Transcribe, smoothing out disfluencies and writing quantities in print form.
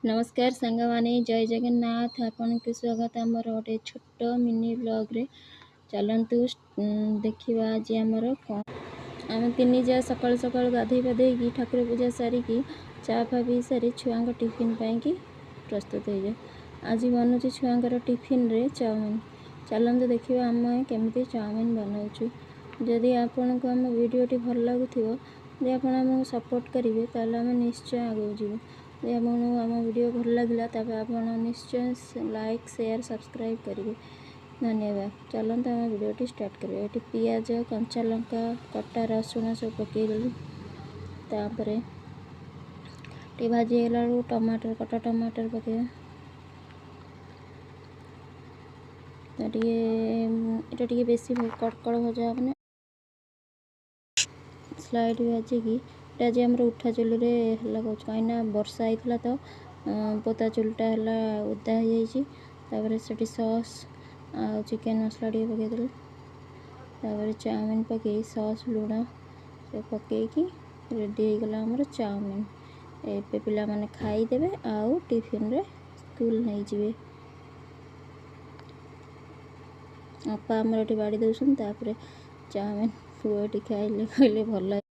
नमस्कार सांगमाने जय जगन्नाथ आपण के स्वागत आमर गोटे छोट मिनी ब्लॉग रे चलतु देखा आज आमर कौन आम तीन जा सकाल सकाल गाधे पाधे ठाकुर पूजा सारिकी चा फा पी सारी छुआ टिफिन पाई प्रस्तुत हो जाए। आज बनूँ छुआर टिफिन रे चाउमिन। चलतु देखा आम केमी चाउमिन बनाऊँ। जदि आपण को आम वीडियोटी भल लगुव जे आप सपोर्ट करेंगे ताल आम निश्चय आगे जीव। जे आपको आम वीडियो भल लगे तब आप निश्चय लाइक शेयर सब्सक्राइब करेंगे। धन्यवाद। चलते आम वीडियोटी स्टार्ट करें। ये पियाज कंचा लंका कटा रसुण सब पकईदेलु तापर टे भाजी गला टमाटर कटा टमाटर पकईवा टे बेसी कड़कड़ भजा हमने स्लाइड भाजिकी आज आम उठा चुल्ली है कहीं वर्षा होता तो पोता चुलटा है ओदा हो जाए। सॉस आ चिकेन मसला टे पकईदेलु तापर चाउमिन पकई सॉस लुण सब पकईकी रेडी हो गला आमर चाउमिन। ए पिला माने खाईदेवे आउ टिफिन रे स्कूल नहीं जिवे। आपा आमर ये बाड़ी दौन चाउमिन पुआ खाइले कहले भल।